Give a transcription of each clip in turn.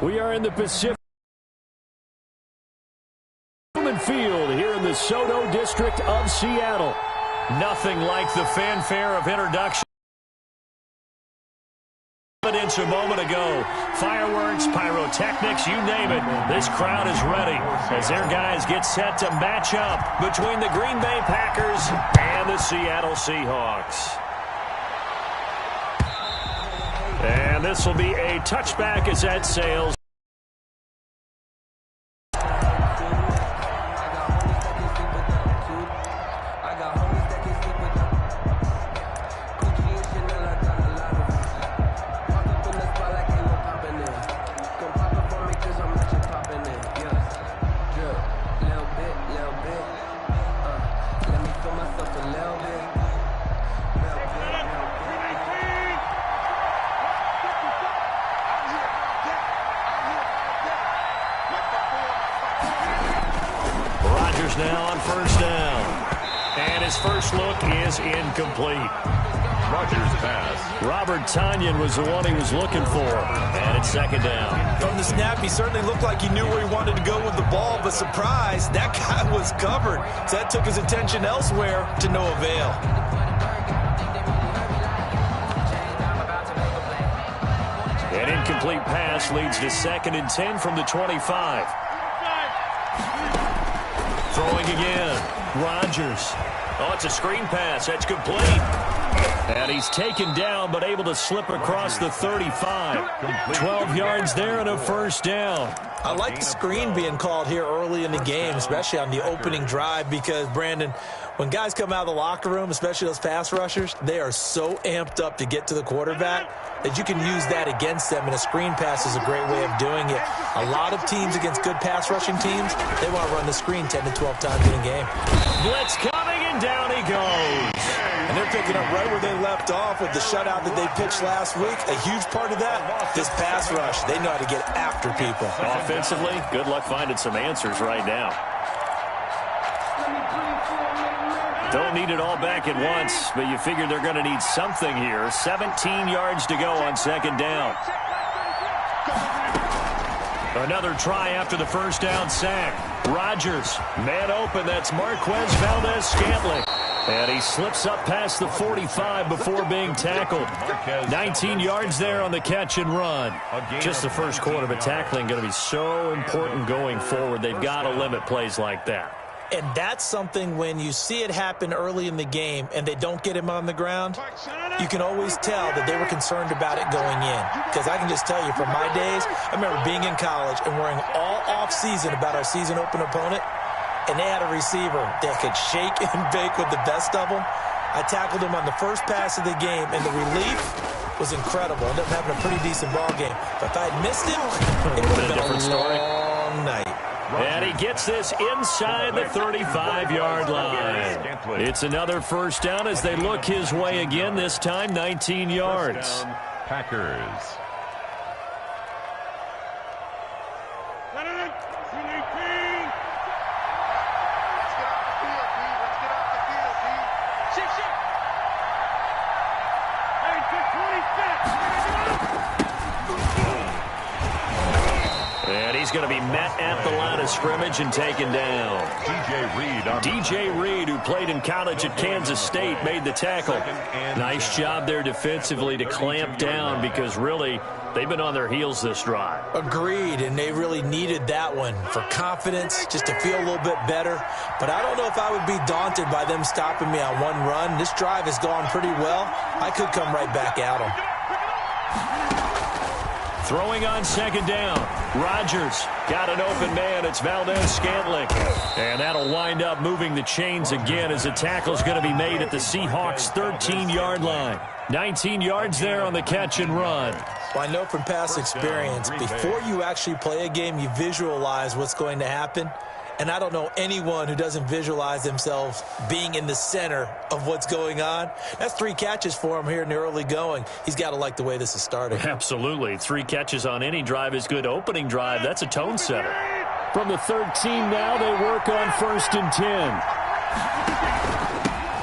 We are in the Pacific Field here in the Soto District of Seattle. Nothing like the fanfare of introduction. A moment ago, fireworks, pyrotechnics, you name it. This crowd is ready as their guys get set to match up between the Green Bay Packers and the Seattle Seahawks. And this will be a touchback as that sails. Now on first down. And his first look is incomplete. Rodgers pass. Robert Tonyan was the one he was looking for. And it's second down. From the snap, he certainly looked like he knew where he wanted to go with the ball, but surprise, that guy was covered. So that took his attention elsewhere to no avail. An incomplete pass leads to 2nd and 10 from the 25. Throwing again. Rodgers. Oh, it's a screen pass. That's complete. And he's taken down, but able to slip across the 35. 12 yards there and a first down. I like the screen being called here early in the game, especially on the opening drive, because, Brandon, when guys come out of the locker room, especially those pass rushers, they are so amped up to get to the quarterback that you can use that against them, and a screen pass is a great way of doing it. A lot of teams against good pass rushing teams, they want to run the screen 10 to 12 times in a game. Blitz coming, and down he goes. And they're picking up right where they left off with the shutout that they pitched last week. A huge part of that, this pass rush. They know how to get after people. Offensively, good luck finding some answers right now. Don't need it all back at once, but you figure they're going to need something here. 17 yards to go on second down. Another try after the first down sack. Rodgers, man open. That's Marquez Valdez-Scantling. And he slips up past the 45 before being tackled. 19 yards there on the catch and run. Just the first quarter, but tackling going to be so important going forward. They've got to limit plays like that. And that's something when you see it happen early in the game and they don't get him on the ground, you can always tell that they were concerned about it going in. Because I can just tell you from my days, I remember being in college and worrying all off-season about our season open opponent, and they had a receiver that could shake and bake with the best of them. I tackled him on the first pass of the game, and the relief was incredible. Ended up having a pretty decent ball game. But if I had missed him, it would have been a long night. And he gets this inside the 35-yard line. It's another first down as they look his way again, this time 19 yards. Packers. He's going to be met at the line of scrimmage and taken down. DJ Reed, who played in college at Kansas State, made the tackle. Nice job there defensively to clamp down because really they've been on their heels this drive. Agreed, and they really needed that one for confidence, just to feel a little bit better. But I don't know if I would be daunted by them stopping me on one run. This drive has gone pretty well. I could come right back at them. Throwing on second down. Rodgers got an open man. It's Valdez-Scantling. And that'll wind up moving the chains again as the tackle's going to be made at the Seahawks' 13-yard line. 19 yards there on the catch and run. Well, I know from past experience, before you actually play a game, you visualize what's going to happen. And I don't know anyone who doesn't visualize themselves being in the center of what's going on. That's 3 catches for him here in the early going. He's got to like the way this is starting. Absolutely. 3 catches on any drive is good. Opening drive, that's a tone setter. From the 13 now, they work on 1st and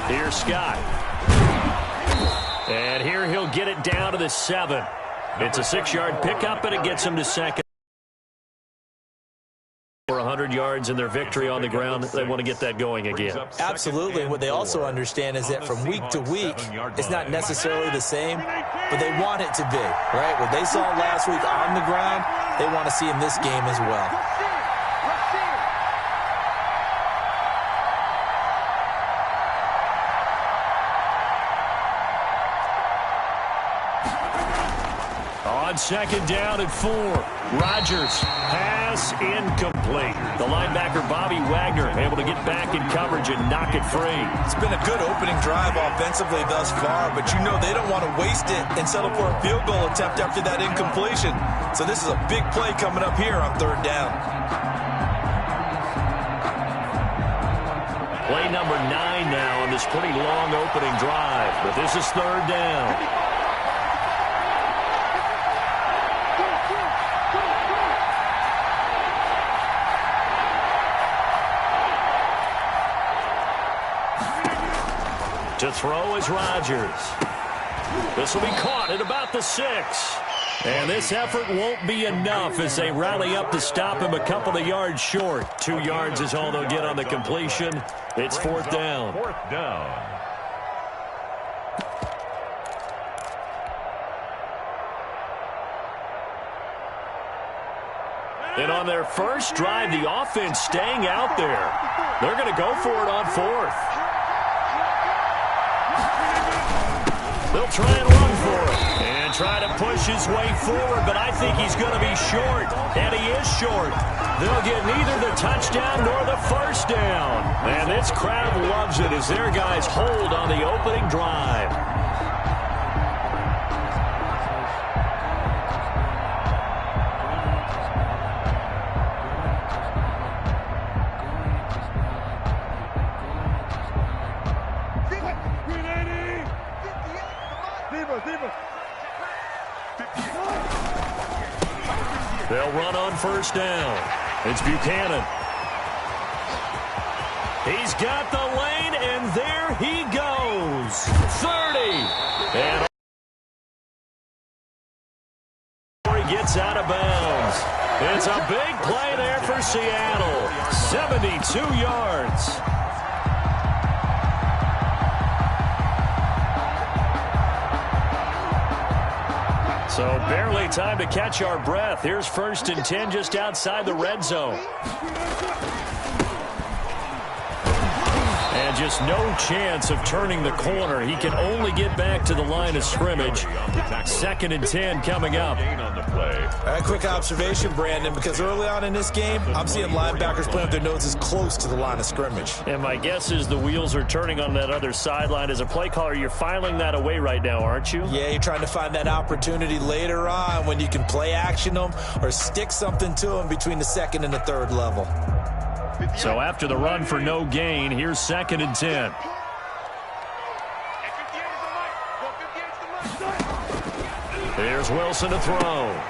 10. Here's Scott. And here he'll get it down to the 7. It's a 6-yard pickup, and it gets him to second. For 100 yards in their victory on the ground, they want to get that going again. Absolutely. And what they also understand is that from week to week, it's not necessarily the same, but they want it to be, right? What they saw last week on the ground, they want to see in this game as well. On second down at 4, Rodgers, pass incomplete. The linebacker, Bobby Wagner, able to get back in coverage and knock it free. It's been a good opening drive offensively thus far, but you know they don't want to waste it and settle for a field goal attempt after that incompletion. So this is a big play coming up here on third down. Play number 9 now on this pretty long opening drive, but this is third down. To throw is Rodgers. This will be caught at about the 6. And this effort won't be enough as they rally up to stop him a couple of yards short. 2 yards is all they'll get on the completion. It's fourth down. Fourth down. And on their first drive, the offense staying out there. They're going to go for it on fourth. They'll try and run for it and try to push his way forward, but I think he's going to be short, and he is short. They'll get neither the touchdown nor the first down. And this crowd loves it as their guys hold on the opening drive. They'll run on first down. It's Buchanan. He's got the lane, and there he goes. 30. And he gets out of bounds. It's a big play there for Seattle. 72 yards. So barely time to catch our breath. Here's 1st and 10 just outside the red zone. And just no chance of turning the corner. He can only get back to the line of scrimmage. 2nd and 10 coming up. A quick observation, Brandon, because early on in this game, I'm seeing linebackers playing with their noses close to the line of scrimmage. And my guess is the wheels are turning on that other sideline. As a play caller, you're filing that away right now, aren't you? Yeah, you're trying to find that opportunity later on when you can play action them or stick something to them between the 2nd and the 3rd level. So after the run for no gain, here's 2nd and 10. Here's Wilson to throw.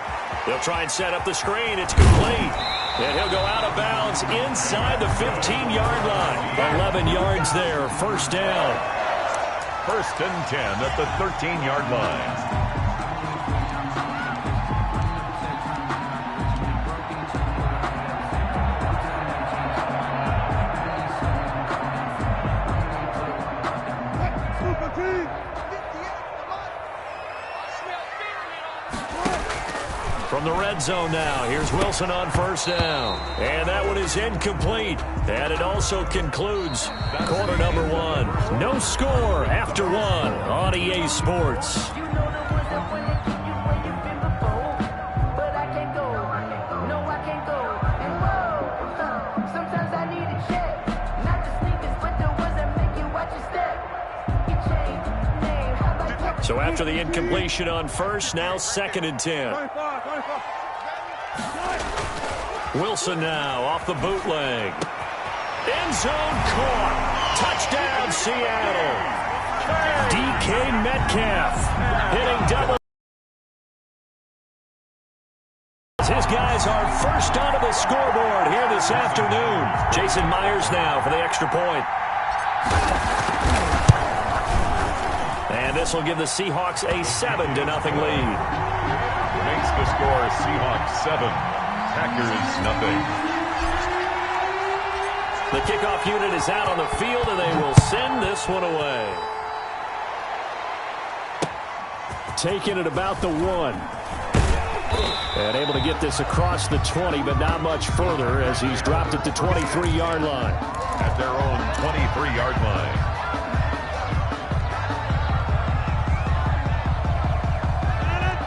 They'll try and set up the screen. It's complete. And he'll go out of bounds inside the 15-yard line. 11 yards there, first down. 1st and 10 at the 13-yard line. From the red zone now, here's Wilson on first down. And that one is incomplete. And it also concludes quarter number 1. No score after 1 on EA Sports. So after the incompletion on first, now 2nd and 10. Wilson now off the bootleg. End zone caught. Touchdown, Seattle. DK Metcalf hitting double. His guys are first onto the scoreboard here this afternoon. Jason Myers now for the extra point. And this will give the Seahawks a 7-0 lead. Makes the score Seahawks 7, Packers nothing. The kickoff unit is out on the field, and they will send this one away. Taking it about the 1. And able to get this across the 20, but not much further as he's dropped it to 23-yard line. At their own 23-yard line.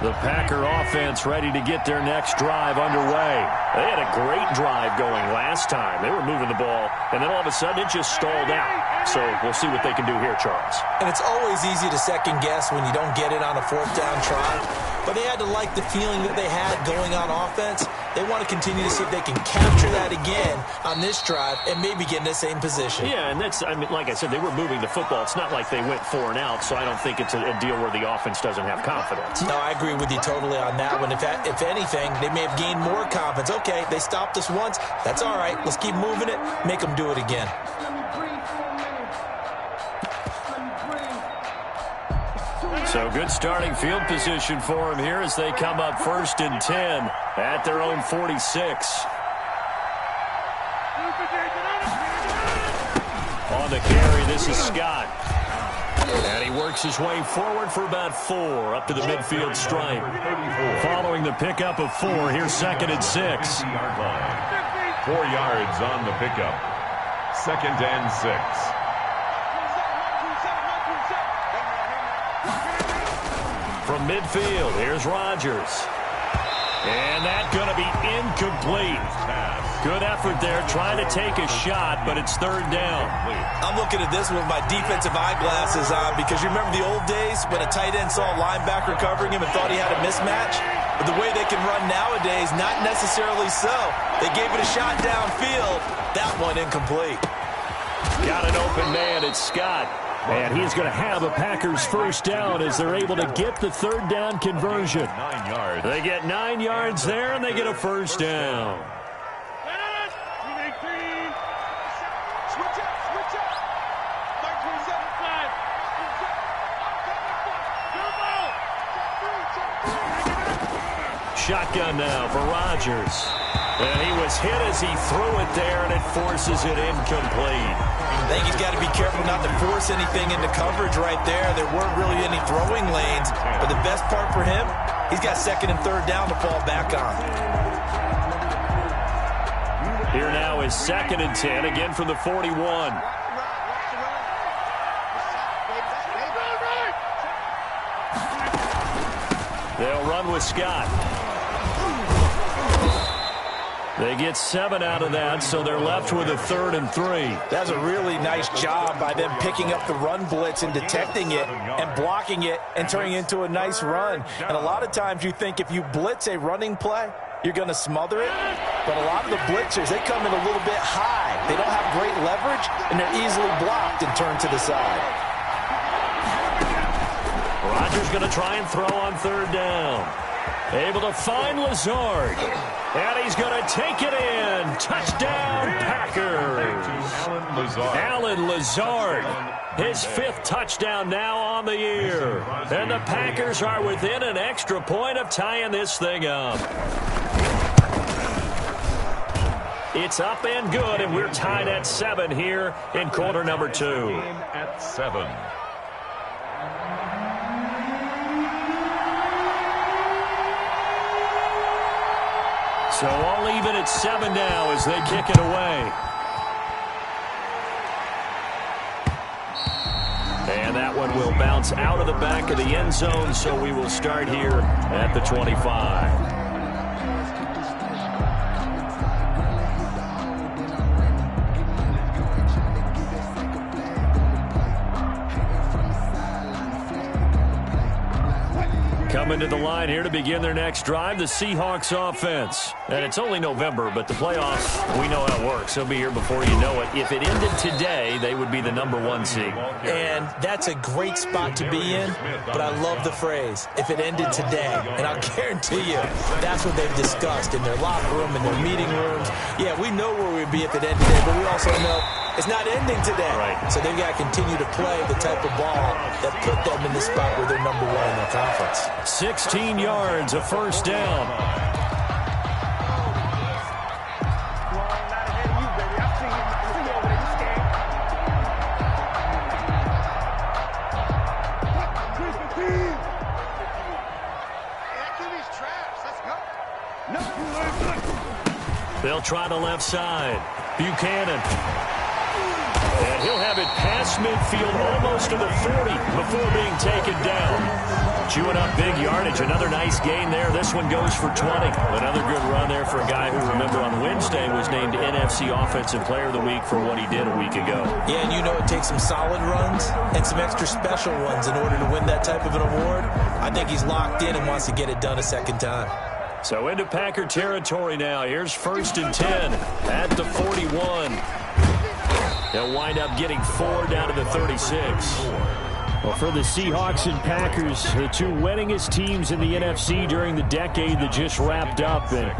The Packer offense ready to get their next drive underway. They had a great drive going last time. They were moving the ball, and then all of a sudden it just stalled out. So we'll see what they can do here, Charles. And it's always easy to second guess when you don't get it on a 4th down try. But they had to like the feeling that they had going on offense. They want to continue to see if they can capture that again on this drive and maybe get in the same position. Yeah, and that's, I mean, like I said, they were moving the football. It's not like they went 4 and out, so I don't think it's a deal where the offense doesn't have confidence. No, I agree with you totally on that one. If anything, they may have gained more confidence. Okay, they stopped us once. That's all right. Let's keep moving it. Make them do it again. So good starting field position for them here as they come up 1st and 10 at their own 46. On the carry, this is Scott. And he works his way forward for about 4 up to the midfield stripe. Following the pickup of 4, here's 2nd and 6. 4 yards on the pickup. 2nd and 6. From midfield, here's Rodgers. And that's going to be incomplete. Good effort there, trying to take a shot, but it's 3rd down. I'm looking at this with my defensive eyeglasses on because you remember the old days when a tight end saw a linebacker covering him and thought he had a mismatch? But the way they can run nowadays, not necessarily so. They gave it a shot downfield. That one incomplete. Got an open man, it's Scott. And he's going to have a Packers 1st down as they're able to get the 3rd down conversion. 9 yards. They get 9 yards there, and they get a 1st down. Shotgun now for Rodgers. And he was hit as he threw it there, and it forces it incomplete. I think he's got to be careful not to force anything into coverage right there. There weren't really any throwing lanes. But the best part for him, he's got 2nd and 3rd down to fall back on. Here now is 2nd and 10, again from the 41. They'll run with Scott. They get 7 out of that, so they're left with a 3rd and 3. That's a really nice job by them picking up the run blitz and detecting it and blocking it and turning it into a nice run. And a lot of times you think if you blitz a running play, you're going to smother it. But a lot of the blitzers, they come in a little bit high. They don't have great leverage, and they're easily blocked and turned to the side. Rodgers going to try and throw on 3rd down. Able to find Lazard. And he's going to take it in. Touchdown, Packers. Allen Lazard. His 5th touchdown now on the year. And the Packers are within an extra point of tying this thing up. It's up and good, and we're tied at 7 here in quarter number 2. At 7. So all even at 7 now as they kick it away. And that one will bounce out of the back of the end zone, so we will start here at the 25. Coming to the line here to begin their next drive, the Seahawks offense. And it's only November, but the playoffs, we know how it works. They'll be here before you know it. If it ended today, they would be the number 1 seed. And that's a great spot to be in, but I love the phrase, if it ended today. And I'll guarantee you, that's what they've discussed in their locker room, in their meeting rooms. Yeah, we know where we'd be if it ended today, but we also know it's not ending today. Right. So they've got to continue to play the type of ball that put them in the spot where they're number 1 in their conference. 16 yards, a 1st down. They'll try the left side. Buchanan. And he'll have it past midfield almost to the 40 before being taken down. Chewing up big yardage. Another nice gain there. This one goes for 20. Another good run there for a guy who, remember, on Wednesday was named NFC Offensive Player of the Week for what he did a week ago. Yeah, and you know it takes some solid runs and some extra special ones in order to win that type of an award. I think he's locked in and wants to get it done a second time. So into Packer territory now. Here's 1st and 10 at the 41. They'll wind up getting 4 down to the 36. Well, for the Seahawks and Packers, the two winningest teams in the NFC during the decade that just wrapped up. And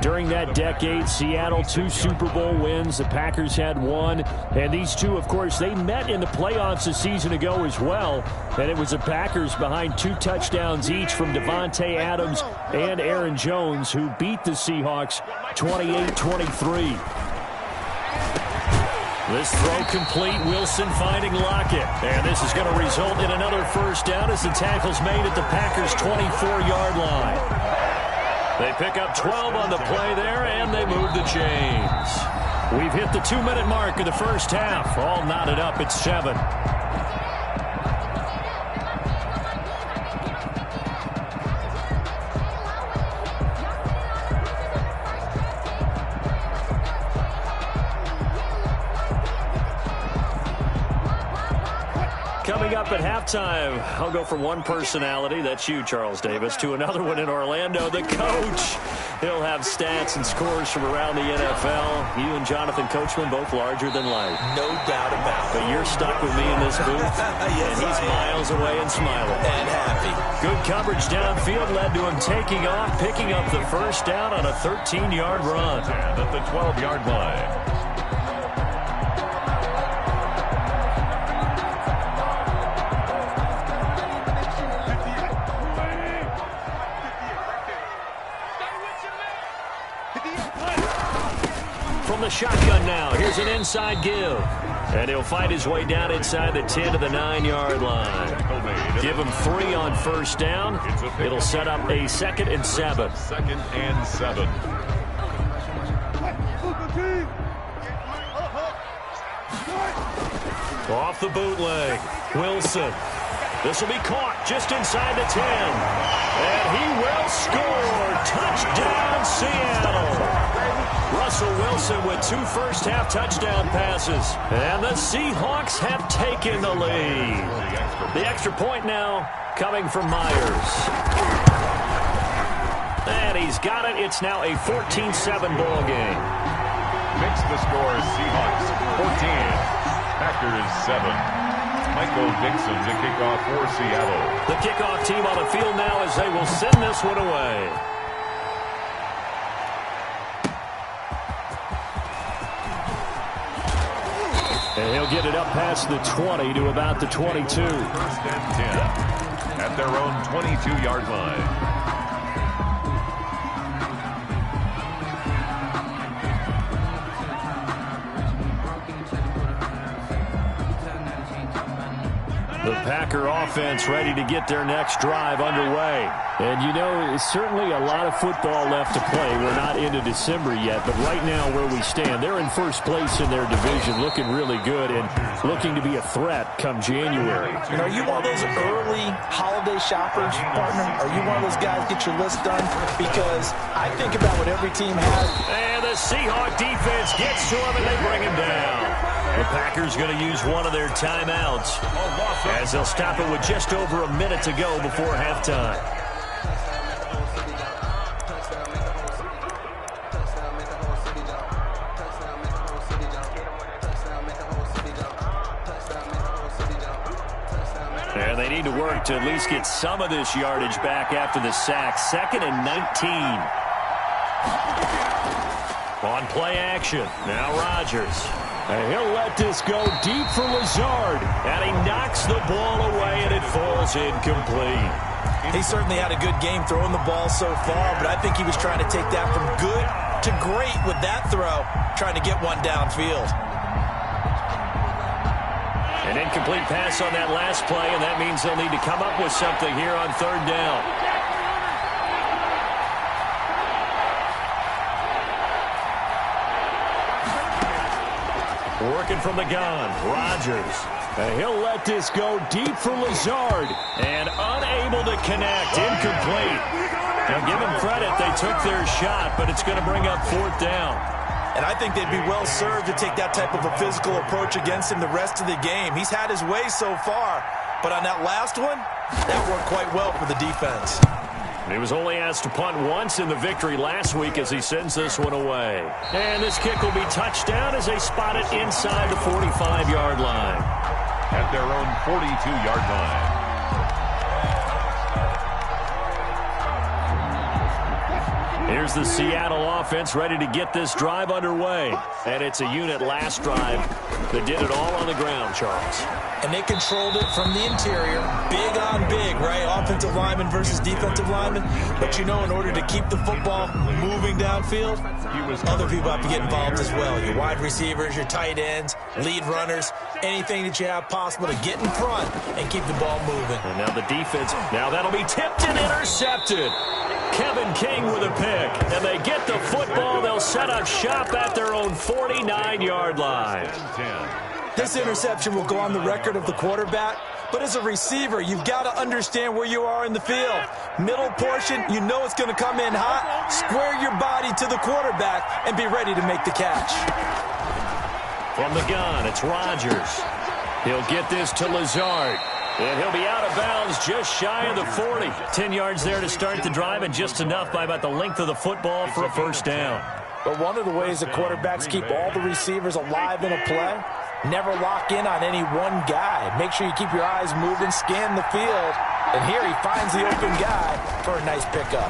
during that decade, Seattle 2 Super Bowl wins. The Packers had 1. And these two, of course, they met in the playoffs a season ago as well. And it was the Packers behind 2 touchdowns each from Devontae Adams and Aaron Jones who beat the Seahawks 28-23. This throw complete. Wilson finding Lockett. And this is going to result in another first down as the tackle's made at the Packers' 24-yard line. They pick up 12 on the play there, and they move the chains. We've hit the 2-minute mark of the first half. All knotted up at 7. Coming up at halftime, I'll go from one personality, that's you, Charles Davis, to another one in Orlando, the coach. He'll have stats and scores from around the NFL. You and Jonathan Coachman, both larger than life. No doubt about it. But you're stuck with me in this booth, yes, and he's miles away and smiling. And happy. Good coverage downfield led to him taking off, picking up the first down on a 13-yard run. And at the 12-yard line. From the shotgun now, here's an inside give. And he'll fight his way down inside the 10 to the 9-yard line. Give him 3 on first down. It'll set up a 2nd and 7. 2nd and 7. Off the bootleg. Wilson. This will be caught just inside the 10. And he will score. Touchdown, Seattle. Russell Wilson with 2 first-half touchdown passes. And the Seahawks have taken the lead. The extra point now coming from Myers. And he's got it. It's now a 14-7 ball game. Makes the score Seahawks 14. Packers 7. Michael Dixon to kick off for Seattle. The kickoff team on the field now as they will send this one away. And he'll get it up past the 20 to about the 22. 1st and 10 at their own 22-yard line. The Packer offense ready to get their next drive underway. And, you know, it's certainly a lot of football left to play. We're not into December yet, but right now where we stand, they're in first place in their division, looking really good and looking to be a threat come January. And are you one of those early holiday shoppers, partner? Are you one of those guys get your list done? Because I think about what every team has. And the Seahawk defense gets to him and they bring him down. The Packers going to use one of their timeouts as they'll stop it with just over a minute to go before halftime. And they need to work to at least get some of this yardage back after the sack. 2nd and 19. On play action. Now Rodgers. And he'll let this go deep for Lazard. And he knocks the ball away, and it falls incomplete. He certainly had a good game throwing the ball so far, but I think he was trying to take that from good to great with that throw, trying to get one downfield. An incomplete pass on that last play, and that means they'll need to come up with something here on 3rd down. Looking from the gun, Rodgers. And he'll let this go deep for Lazard. And unable to connect, incomplete. Now give them credit, they took their shot, but it's going to bring up 4th down. And I think they'd be well served to take that type of a physical approach against him the rest of the game. He's had his way so far, but on that last one, that worked quite well for the defense. He was only asked to punt once in the victory last week as he sends this one away. And this kick will be touchdown as they spot it inside the 45-yard line. At their own 42-yard line. Here's the Seattle offense ready to get this drive underway. And it's a unit last drive that did it all on the ground, Charles. And they controlled it from the interior, big on big, right? Offensive lineman versus defensive lineman. But you know, in order to keep the football moving downfield, other people have to get involved as well. Your wide receivers, your tight ends, lead runners, anything that you have possible to get in front and keep the ball moving. And now the defense, now that'll be tipped and intercepted. Kevin King with a pick, and they get the football. They'll set up shop at their own 49-yard line. This interception will go on the record of the quarterback, but as a receiver, you've got to understand where you are in the field. Middle portion, you know it's going to come in hot. Square your body to the quarterback and be ready to make the catch. From the gun, it's Rodgers. He'll get this to Lazard. And he'll be out of bounds just shy of the 40. 10 yards there to start the drive, and just enough by about the length of the football for a 1st down. But one of the ways that quarterbacks keep all the receivers alive in a play, never lock in on any one guy. Make sure you keep your eyes moving, scan the field. And here he finds the open guy for a nice pickup.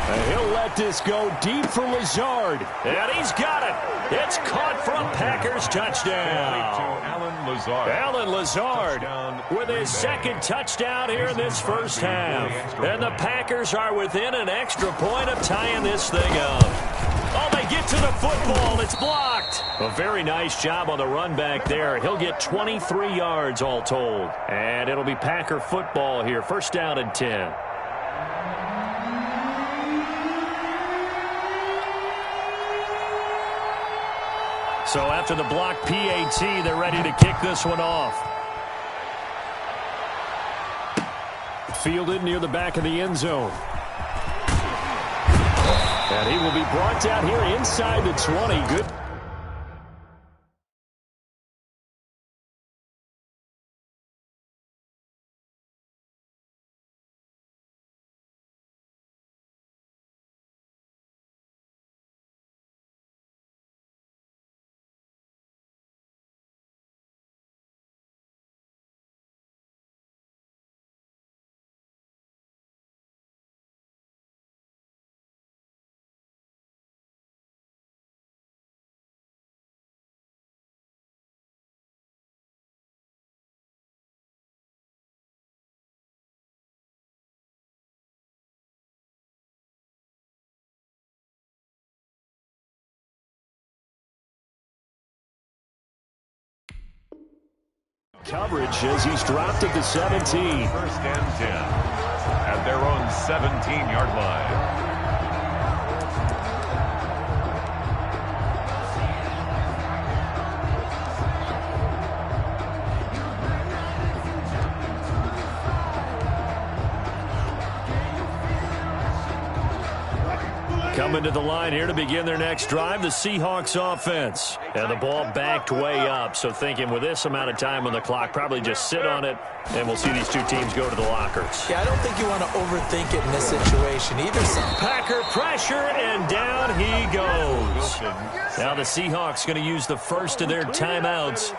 And he'll let this go deep for Lazard. And he's got it. It's caught for a Packers touchdown. Alan Lazard with his 2nd touchdown here in this 1st half. And the Packers are within an extra point of tying this thing up. Oh, they get to the football. It's blocked. A very nice job on the run back there. He'll get 23 yards all told. And it'll be Packer football here. 1st down and 10. So after the block PAT, they're ready to kick this one off. Fielded near the back of the end zone. And he will be brought down here inside the 20. Good. Coverage as he's dropped at the 17. 1st and 10 at their own 17-yard line. Coming to the line here to begin their next drive, the Seahawks offense. And the ball backed way up, so thinking with this amount of time on the clock, probably just sit on it, and we'll see these two teams go to the lockers. Yeah, I don't think you want to overthink it in this situation either. Packer pressure, and down he goes. Now the Seahawks going to use the first of their timeouts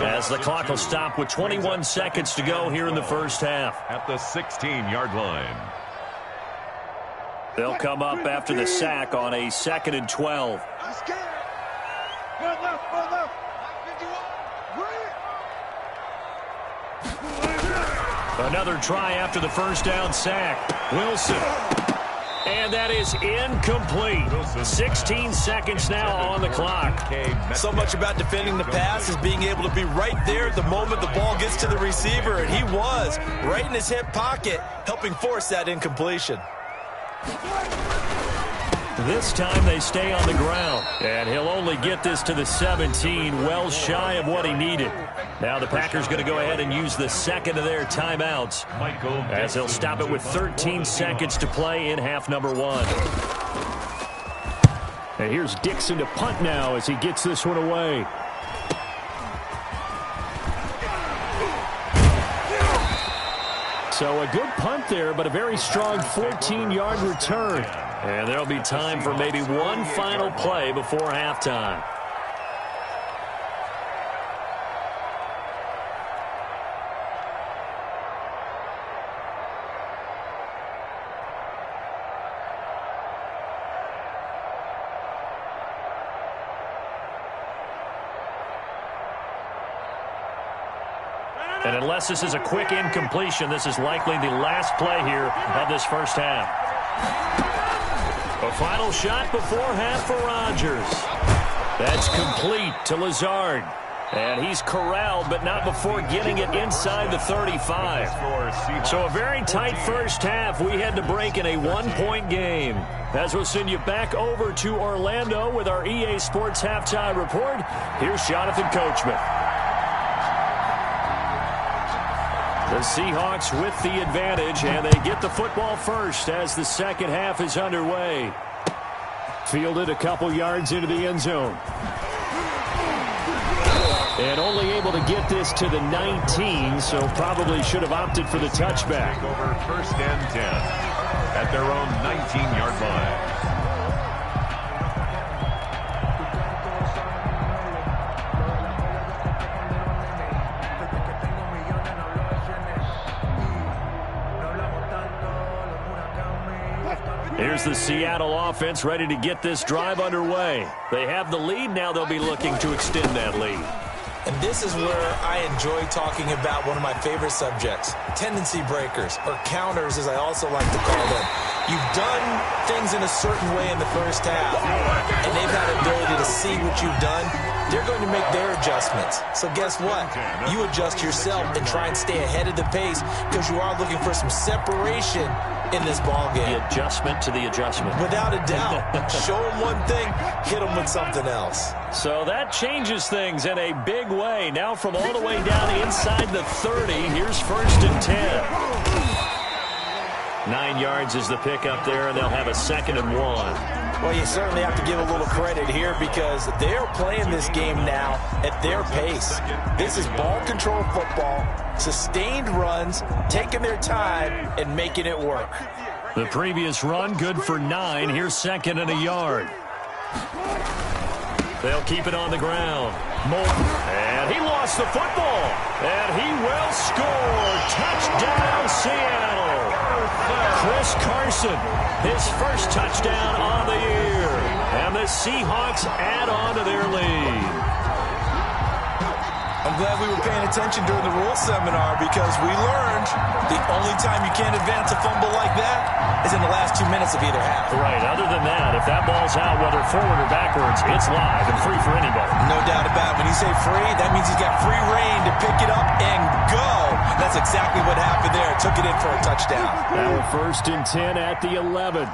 as the clock will stop with 21 seconds to go here in the 1st half. At the 16-yard line. They'll come up after the sack on a 2nd and 12. Another try after the 1st down sack. Wilson. And that is incomplete. 16 seconds now on the clock. So much about defending the pass is being able to be right there at the moment the ball gets to the receiver, and he was right in his hip pocket, helping force that incompletion. This time they stay on the ground. And he'll only get this to the 17, well shy of what he needed. Now the Packers going to go ahead and use the second of their timeouts as they'll stop it with 13 seconds to play in half number 1. And here's Dixon to punt now as he gets this one away. So a good punt there, but a very strong 14-yard return. And there'll be time for maybe one final play before halftime. And unless this is a quick incompletion, this is likely the last play here of this first half. A final shot before half for Rodgers. That's complete to Lazard. And he's corralled, but not before getting it inside the 35. So a very tight first half. We had to break in a one-point game. As we'll send you back over to Orlando with our EA Sports Halftime Report, here's Jonathan Coachman. The Seahawks with the advantage, and they get the football first as the second half is underway. Fielded a couple yards into the end zone. And only able to get this to the 19, so probably should have opted for the touchback. Over first and 10 at their own 19-yard line. Here's the Seattle offense ready to get this drive underway. They have the lead. Now they'll be looking to extend that lead. And this is where I enjoy talking about one of my favorite subjects, tendency breakers, or counters as I also like to call them. You've done things in a certain way in the first half, and they've had the ability to see what you've done. They're going to make their adjustments. So guess what? You adjust yourself and try and stay ahead of the pace because you are looking for some separation in this ball game. The adjustment to the adjustment. Without a doubt. Show them one thing, hit them with something else. So that changes things in a big way. Now from all the way down inside the 30, here's first and 10. 9 yards is the pickup there, and they'll have a 2nd and 1. Well, you certainly have to give a little credit here because they're playing this game now at their pace. This is ball control football, sustained runs, taking their time, and making it work. The previous run, good for 9. Here's 2nd and a yard. They'll keep it on the ground. Moore, and he lost the football. And he will score. Touchdown, Seattle. Chris Carson, his first touchdown on the year. And the Seahawks add on to their lead. I'm glad we were paying attention during the rules seminar because we learned the only time you can't advance a fumble like that is in the last 2 minutes of either half. Right. Other than that, if that ball's out, whether forward or backwards, it's live and free for anybody. No doubt about it. When you say free, that means he's got free reign to pick it up and go. That's exactly what happened there. Took it in for a touchdown. Now first and 10 at the 11.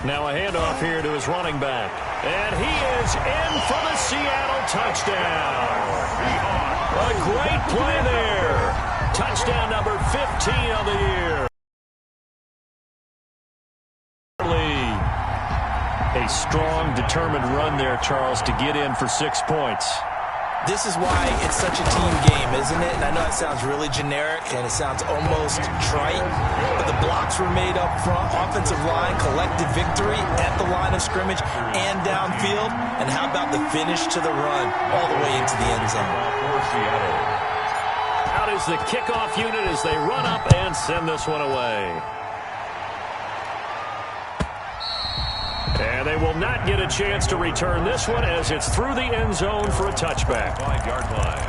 Now a handoff here to his running back. And he is in for the Seattle touchdown. A great play there. Touchdown number 15 of the year. A strong, determined run there, Charles, to get in for 6 points. This is why it's such a team game, isn't it? And I know it sounds really generic and it sounds almost trite, but the blocks were made up front, offensive line, collective victory at the line of scrimmage and downfield. And how about the finish to the run all the way into the end zone? Out is the kickoff unit as they run up and send this one away. And they will not get a chance to return this one as it's through the end zone for a touchback. 5-yard line.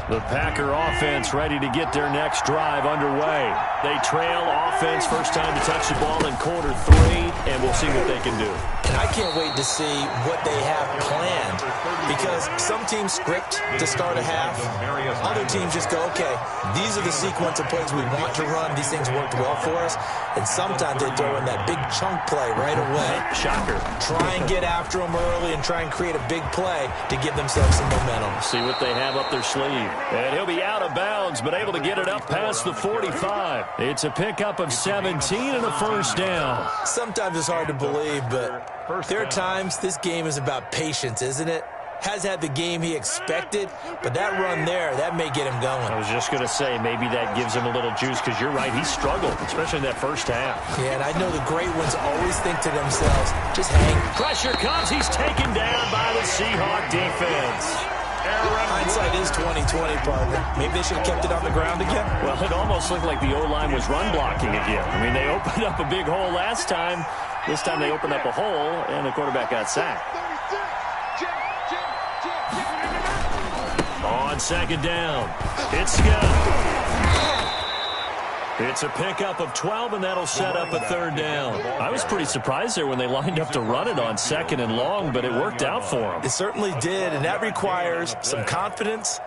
The Packer offense ready to get their next drive underway. They trail offense first time to touch the ball in quarter 3, and we'll see what they can do. And I can't wait to see what they have planned, because some teams script to start a half. Other teams just go, okay, these are the sequence of plays we want to run. These things worked well for us. And sometimes they throw in that big chunk play right away. Shocker. Try and get after them early and try and create a big play to give themselves some momentum. See what they have up their sleeve. And he'll be out of bounds, but able to get it up past the 45. It's a pickup of 17 and a first down. Sometimes it's hard to believe, but there are times this game is about patience, isn't it? Has had the game he expected, but that run there, that may get him going. I was just going to say, maybe that gives him a little juice, because you're right, he struggled, especially in that first half. Yeah, and I know the great ones always think to themselves, just hang. Pressure comes, he's taken down by the Seahawk defense. Hindsight is 20/20, partner. Maybe they should have kept it on the ground again. Well, it almost looked like the O-line was run blocking again. I mean, they opened up a big hole last time. This time they opened up a hole, and the quarterback got sacked. On second down, it's Scott. It's a pickup of 12, and that'll set up a third down. I was pretty surprised there when they lined up to run it on second and long, but it worked out for them. It certainly did, and that requires some confidence,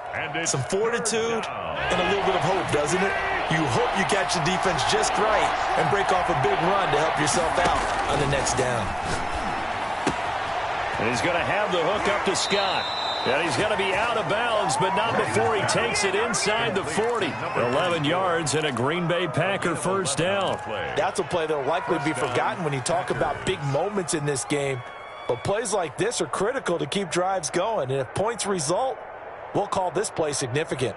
some fortitude, and a little bit of hope, doesn't it? You hope you catch the defense just right and break off a big run to help yourself out on the next down. And he's going to have the hook up to Scott. And he's going to be out of bounds, but not before he takes it inside the 40. 11 yards and a Green Bay Packer first down. That's a play that will likely be forgotten when you talk about big moments in this game. But plays like this are critical to keep drives going. And if points result, we'll call this play significant.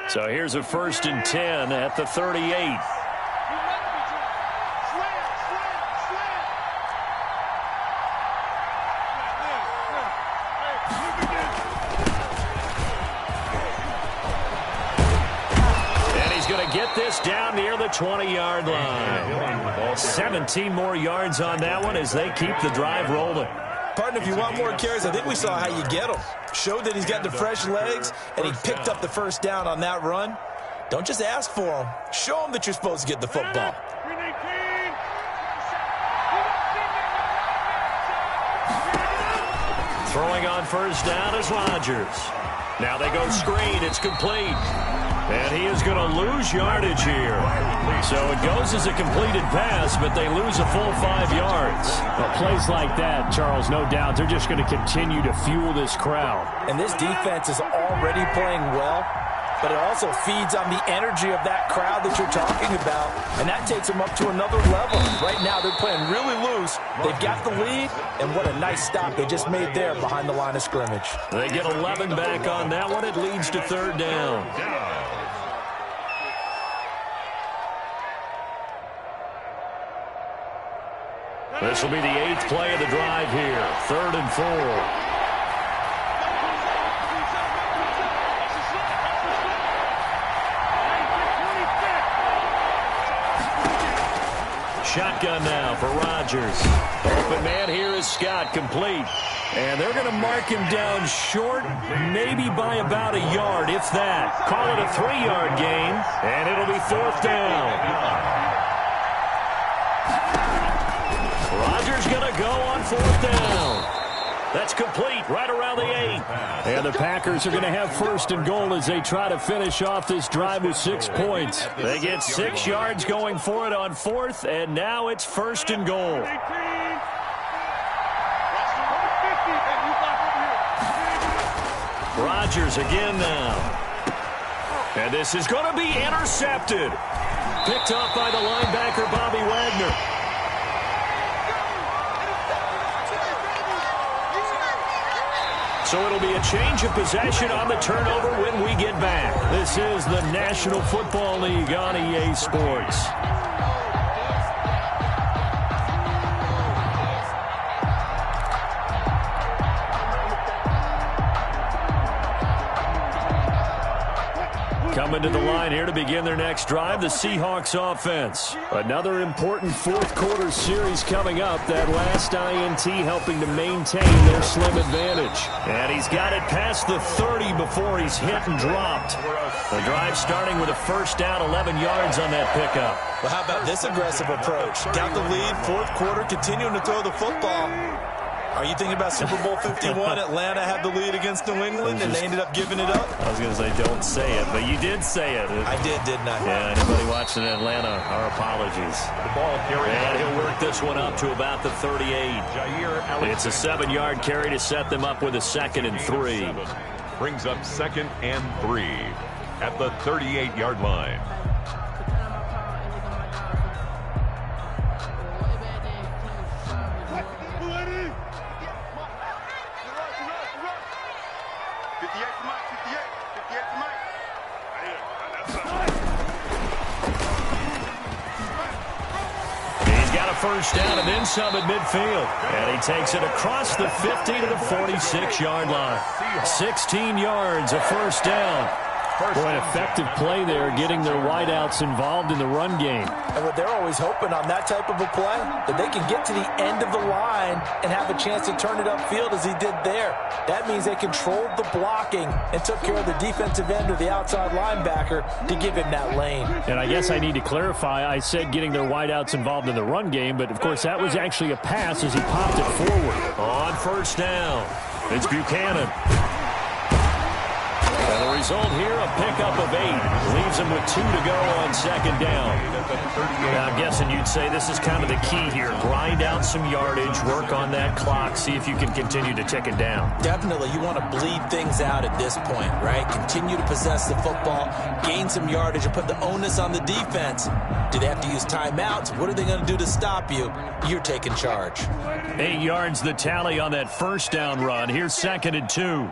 So here's a 1st and 10 at the 38. Get this down near the 20-yard line. 17 more yards on that one as they keep the drive rolling. Partner, if you want more carries, I think we saw how you get them. Showed that he's got the fresh legs, and he picked up the first down on that run. Don't just ask for him. Show him that you're supposed to get the football. Throwing on first down is Rodgers. Now they go screen. It's complete. And he is going to lose yardage here. So it goes as a completed pass, but they lose a full 5 yards. Well, plays like that, Charles, no doubt, they're just going to continue to fuel this crowd. And this defense is already playing well, but it also feeds on the energy of that crowd that you're talking about, and that takes them up to another level. Right now, they're playing really loose. They've got the lead, and what a nice stop they just made there behind the line of scrimmage. They get 11 back on that one. It leads to third down. This will be the 8th play of the drive here. 3rd and 4. Shotgun now for Rodgers. Open man here is Scott, complete. And they're going to mark him down short, maybe by about a yard, if that. Call it a 3-yard gain, and it'll be 4th down. Rodgers going to go on 4th down. That's complete right around the 8. And the Packers are going to have 1st and goal as they try to finish off this drive with 6 points. They get 6 yards going for it on 4th, and now it's 1st and goal. Rodgers again now. And this is going to be intercepted. Picked off by the linebacker, Bobby Wagner. So it'll be a change of possession on the turnover when we get back. This is the National Football League on EA Sports. Coming to the line here to begin their next drive, the Seahawks offense. Another important fourth quarter series coming up. That last INT helping to maintain their slim advantage. And he's got it past the 30 before he's hit and dropped. The drive starting with a first down, 11 yards on that pickup. Well, how about this aggressive approach? Got the lead, fourth quarter, continuing to throw the football. Are you thinking about Super Bowl 51? Atlanta had the lead against New England, and they ended up giving it up? I was going to say, don't say it, but you did say it. I did, didn't I? Yeah, anybody watching Atlanta, our apologies. The ball carried. And he'll work this one up to about the 38. It's a 7-yard carry to set them up with a 2nd and 3. Brings up 2nd and 3 at the 38-yard line. First down and then some at midfield. And he takes it across the 50 to the 46-yard line. 16 yards, a first down. Boy, an effective play there, getting their wideouts involved in the run game. And what they're always hoping on that type of a play, that they can get to the end of the line and have a chance to turn it upfield as he did there. That means they controlled the blocking and took care of the defensive end or the outside linebacker to give him that lane. And I guess I need to clarify, I said getting their wideouts involved in the run game, but of course that was actually a pass as he popped it forward. On first down, it's Buchanan. And the result here, a pickup of 8. Leaves him with 2 to go on second down. Now, I'm guessing you'd say this is kind of the key here. Grind out some yardage, work on that clock, see if you can continue to tick it down. Definitely, you want to bleed things out at this point, right? Continue to possess the football, gain some yardage, and put the onus on the defense. Do they have to use timeouts? What are they going to do to stop you? You're taking charge. 8 yards the tally on that first down run. Here's 2nd and 2.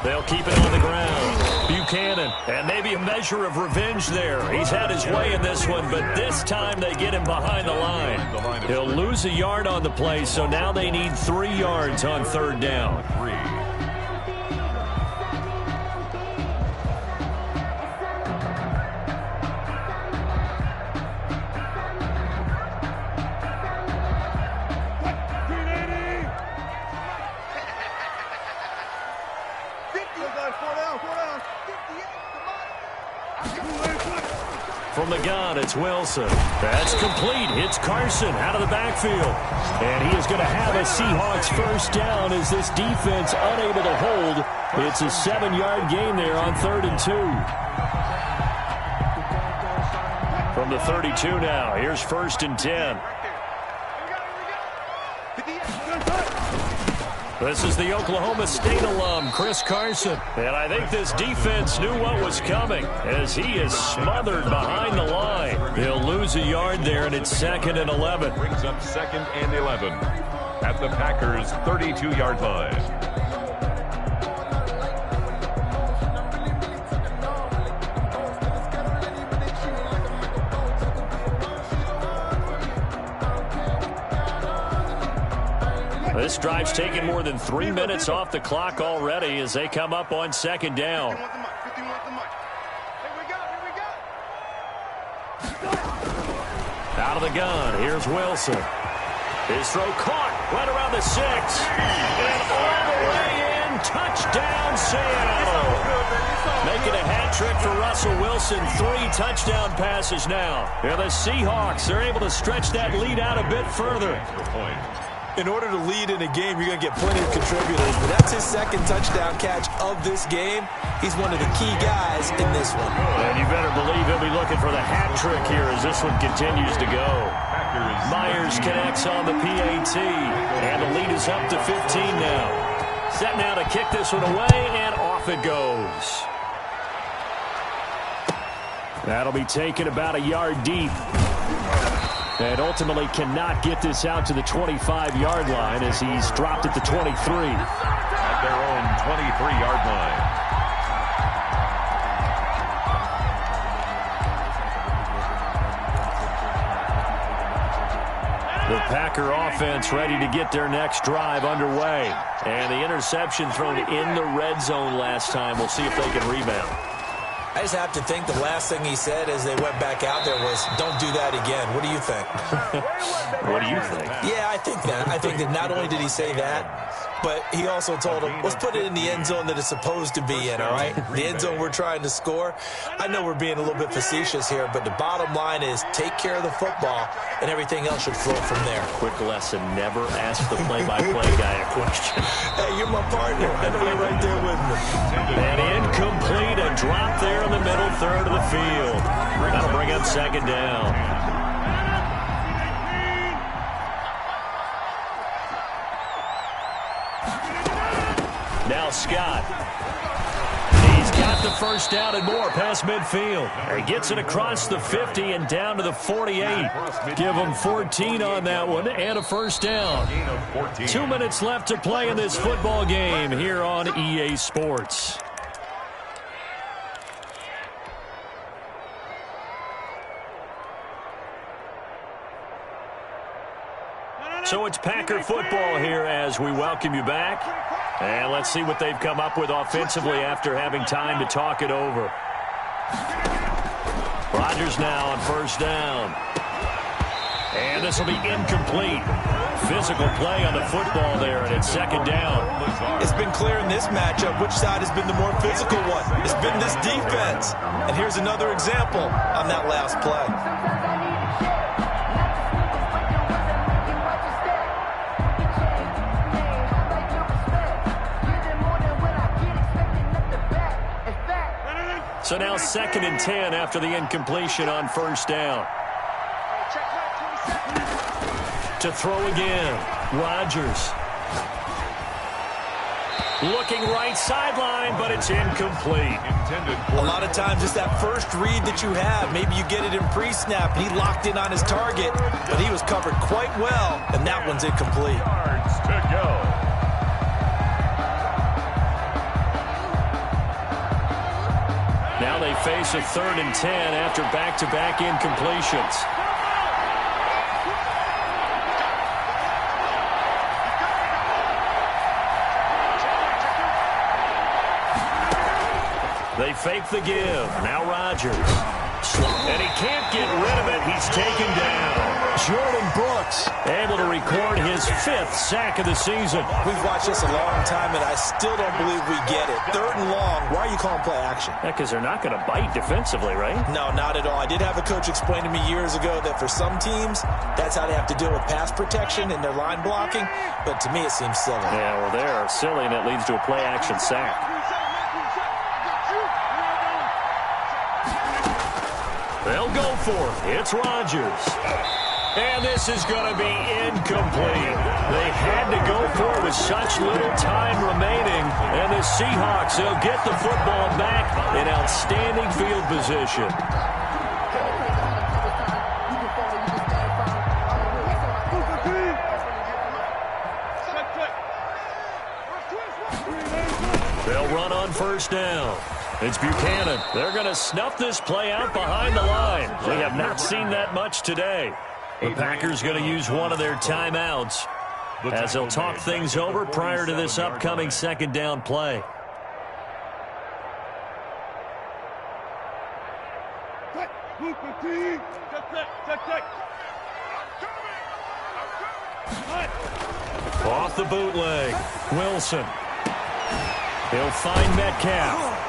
They'll keep it on the ground. Buchanan, and maybe a measure of revenge there. He's had his way in this one, but this time they get him behind the line. He'll lose a yard on the play, so now they need 3 yards on third down. From the gun, it's Wilson. That's complete. It's Carson out of the backfield. And he is going to have a Seahawks first down as this defense unable to hold. It's a 7-yard gain there on 3rd and 2. From the 32 now, here's 1st and 10. This is the Oklahoma State alum, Chris Carson. And I think this defense knew what was coming as he is smothered behind the line. He'll lose a yard there, and it's 2nd and 11. Brings up 2nd and 11 at the Packers' 32-yard line. This drive's taken more than 3 minutes off the clock already as they come up on second down. Out of the gun, here's Wilson. His throw caught right around the 6. And all the way in, touchdown Seattle. Making a hat trick for Russell Wilson. 3 touchdown passes now. And the Seahawks are able to stretch that lead out a bit further. In order to lead in a game, you're going to get plenty of contributors, but that's his 2nd touchdown catch of this game. He's one of the key guys in this one. And you better believe he'll be looking for the hat trick here as this one continues to go. Myers connects on the PAT, and the lead is up to 15 now. Set now to kick this one away, and off it goes. That'll be taken about a yard deep. And ultimately cannot get this out to the 25-yard line as he's dropped at the 23. At their own 23-yard line. The Packer offense ready to get their next drive underway. And the interception thrown in the red zone last time. We'll see if they can rebound. I just have to think the last thing he said as they went back out there was, don't do that again. What do you think? What do you think? Yeah, I think that. I think that not only did he say that, but he also told him, let's put it in the end zone that it's supposed to be in, all right? The end zone we're trying to score. I know we're being a little bit facetious here, but the bottom line is take care of the football, and everything else should flow from there. Quick lesson, never ask the play-by-play guy a question. Hey, you're my partner. I know you're right there with me. And incomplete, a drop there in the middle third of the field. That'll bring up second down. Now Scott. He's got the first down and more past midfield. He gets it across the 50 and down to the 48. Give him 14 on that one and a first down. 2 minutes left to play in this football game here on EA Sports. So it's Packer football here as we welcome you back. And let's see what they've come up with offensively after having time to talk it over. Rodgers now on first down. And this will be incomplete. Physical play on the football there, and it's second down. It's been clear in this matchup which side has been the more physical one. It's been this defense. And here's another example on that last play. So now second and 10 after the incompletion on first down. To throw again, Rodgers. Looking right sideline, but it's incomplete. A lot of times it's that first read that you have. Maybe you get it in pre-snap, and he locked in on his target, but he was covered quite well, and that one's incomplete. Yards to go. Now they face a 3rd and 10 after back-to-back incompletions. They fake the give. Now Rodgers. And he can't get rid of it. He's taken down. Jordan Brooks able to record his 5th sack of the season. We've watched this a long time, and I still don't believe we get it. 3rd and long. Why are you calling play action? Yeah, because they're not going to bite defensively, right? No, not at all. I did have a coach explain to me years ago that for some teams, that's how they have to deal with pass protection and their line blocking. But to me, it seems silly. Yeah, well, they're silly, and it leads to a play action sack. They'll go for it. It's Rodgers. And this is going to be incomplete. They had to go for it with such little time remaining. And the Seahawks, they'll get the football back in outstanding field position. They'll run on first down. It's Buchanan. They're going to snuff this play out behind the line. We have not seen that much today. The Packers going to use one of their timeouts as they'll talk things over prior to this upcoming second down play. Off the bootleg, Wilson. He'll find Metcalf.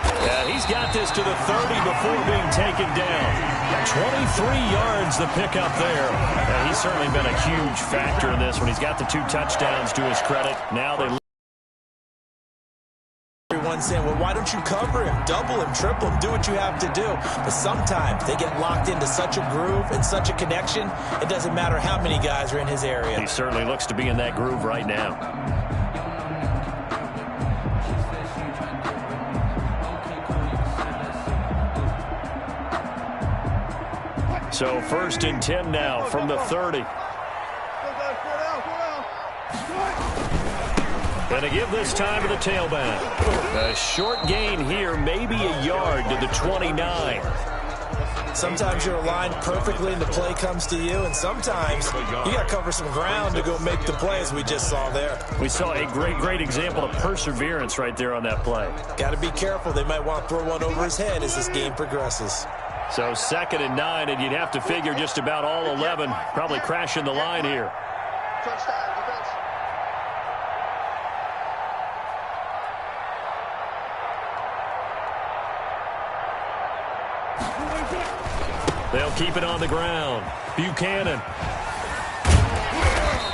And he's got this to the 30 before being taken down. 23 yards the pickup there. And he's certainly been a huge factor in this when he's got the 2 touchdowns to his credit. Now they... Everyone's saying, well, why don't you cover him, double him, triple him, do what you have to do. But sometimes they get locked into such a groove and such a connection, it doesn't matter how many guys are in his area. He certainly looks to be in that groove right now. So 1st and 10 now from the 30. And to give this time to the tailback. A short gain here, maybe a yard to the 29. Sometimes you're aligned perfectly and the play comes to you, and sometimes you got to cover some ground to go make the play, as we just saw there. We saw a great example of perseverance right there on that play. Got to be careful. They might want to throw one over his head as this game progresses. So 2nd and 9, and you'd have to figure just about all 11 probably crashing the line here. They'll keep it on the ground. Buchanan.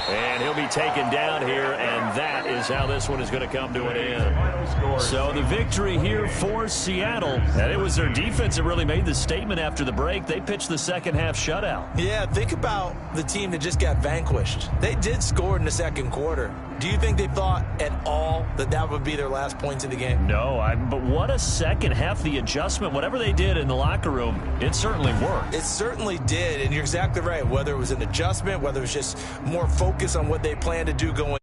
And he'll be taken down here, and that is how this one is going to come to an end. So the victory here for Seattle, and it was their defense that really made the statement after the break. They pitched the second half shutout. Yeah, think about the team that just got vanquished. They did score in the second quarter. Do you think they thought at all that that would be their last points of the game? No, but what a second half. The adjustment, whatever they did in the locker room, it certainly worked. It certainly did, and you're exactly right. Whether it was an adjustment, whether it was just more focus on what they plan to do going